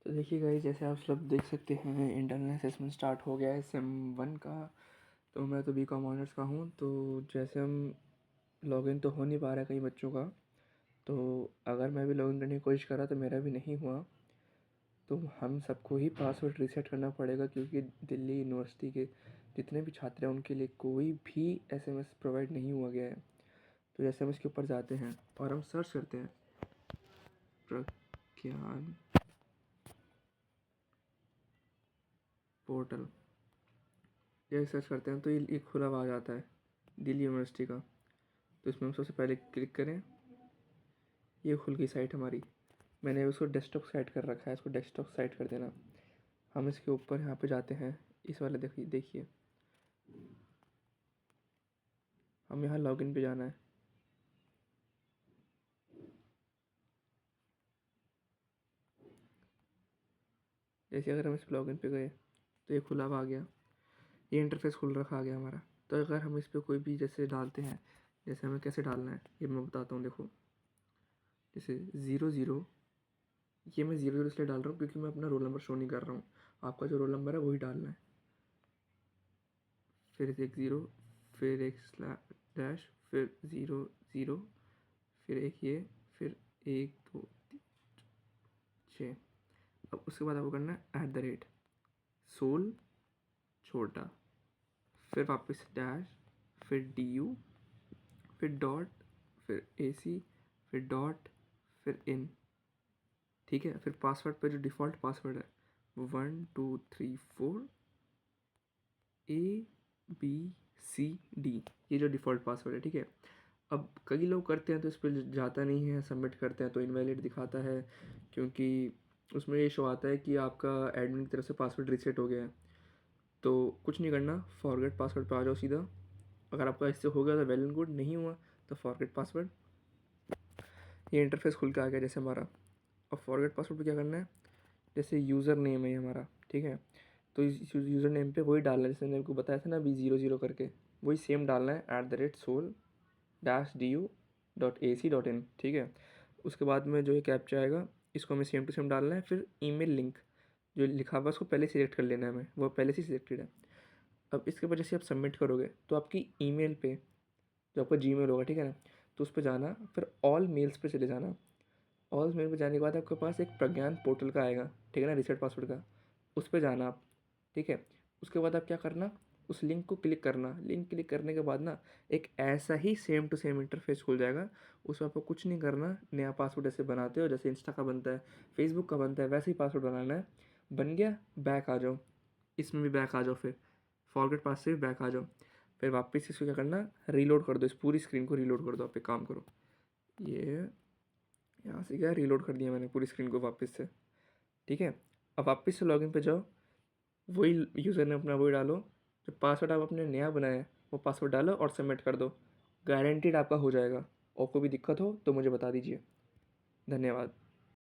तो देखिए गाइस, जैसे आप सब देख सकते हैं इंटरनल असेसमेंट स्टार्ट हो गया है सेम 1 का। तो मैं तो बीकॉम ऑनर्स का हूँ। तो जैसे हम लॉगिन तो हो नहीं पा रहा है कई बच्चों का। तो अगर मैं भी लॉगिन करने की कोशिश करा तो मेरा भी नहीं हुआ। तो हम सबको ही पासवर्ड रीसेट करना पड़ेगा, क्योंकि दिल्ली यूनिवर्सिटी के जितने भी छात्र हैं उनके लिए कोई भी एसएमएस प्रोवाइड नहीं हुआ गया है। तो जैसे हम इसके ऊपर जाते हैं और हम सर्च करते हैं प्रज्ञान पोर्टल, ये सर्च करते हैं तो ये खुला हुआ आ जाता है दिल्ली यूनिवर्सिटी का। तो इसमें हम सबसे पहले क्लिक करें। ये खुल गई साइट हमारी। मैंने उसको डेस्कटॉप साइट कर रखा है, इसको डेस्कटॉप साइट कर देना। हम इसके ऊपर यहाँ पे जाते हैं, इस वाले देखिए हम यहाँ लॉगिन पे जाना है। जैसे अगर हम इस लॉगिन पे गए तो ये खुला हुआ आ गया, ये इंटरफेस खुल रखा आ गया हमारा। तो अगर हम इस पर कोई भी जैसे डालते हैं, जैसे हमें कैसे डालना है ये मैं बताता हूँ। देखो, जैसे 00, ये मैं 00 इसलिए डाल रहा हूँ क्योंकि मैं अपना रोल नंबर शो नहीं कर रहा हूँ। आपका जो रोल नंबर है वही डालना है। फिर एक 0, फिर एक डैश, फिर 00, फिर एक ये, फिर 1 2 3 4 6। अब उसके बाद आपको करना है @सोल छोटा, फिर वापस डैश, फिर DU, फिर डॉट, फिर AC, फिर डॉट, फिर इन। ठीक है। फिर पासवर्ड पे जो डिफ़ॉल्ट पासवर्ड है 1234ABCD, ये जो डिफ़ॉल्ट पासवर्ड है। ठीक है। अब कई लोग करते हैं तो इस पर जाता नहीं है, सबमिट करते हैं तो इनवैलिड दिखाता है, क्योंकि उसमें ये शो आता है कि आपका एडमिन की तरफ से पासवर्ड रीसेट हो गया है। तो कुछ नहीं करना, फॉरगेट पासवर्ड पे आ जाओ सीधा। अगर आपका इससे हो गया तो वेल एंड गुड, नहीं हुआ तो फॉरगेट पासवर्ड। ये इंटरफेस खुल के आ गया जैसे हमारा। अब फॉरगेट पासवर्ड पे क्या करना है, जैसे यूज़र नेम है ये हमारा। ठीक है। तो इस यूज़र नेम पे वही डालना है जैसे मैंने आपको बताया था ना अभी 00 करके, वही सेम डालना है @sol-du.ac.in। ठीक है। उसके बाद में जो ये कैप्चा आएगा इसको हमें सेम टू सेम डालना है। फिर ईमेल लिंक जो लिखा हुआ है उसको पहले सिलेक्ट कर लेना है, हमें वो पहले से सिलेक्टेड है। अब इसके बाद जैसे आप सबमिट करोगे तो आपकी ईमेल पे जो आपका जीमेल होगा, ठीक है ना, तो उस पर जाना, फिर ऑल मेल्स पे चले जाना। ऑल मेल पे जाने के बाद आपके पास एक प्रज्ञान पोर्टल का आएगा, ठीक है ना, रीसेट पासवर्ड का, उस पर जाना आप। ठीक है। उसके बाद आप क्या करना, उस लिंक को क्लिक करना। लिंक क्लिक करने के बाद ना एक ऐसा ही सेम टू सेम इंटरफेस खुल जाएगा। उसमें आपको कुछ नहीं करना, नया पासवर्ड ऐसे बनाते हो जैसे इंस्टा का बनता है, फेसबुक का बनता है, वैसे ही पासवर्ड बनाना है। बन गया, बैक आ जाओ, इसमें भी बैक आ जाओ, फिर फॉरगेट पास से भी बैक आ जाओ। फिर वापस इसको क्या करना, रीलोड कर दो, इस पूरी स्क्रीन को रीलोड कर दो। आप एक काम करो, ये यहाँ से क्या रीलोड कर दिया मैंने पूरी स्क्रीन को वापस से। ठीक है। अब वापस से लॉगिन पे जाओ, वही यूज़र ने अपना वही डालो, जो पासवर्ड आप अपने नया बनाया है वो पासवर्ड डालो और सबमिट कर दो। गारंटीड आपका हो जाएगा। और कोई भी दिक्कत हो तो मुझे बता दीजिए। धन्यवाद।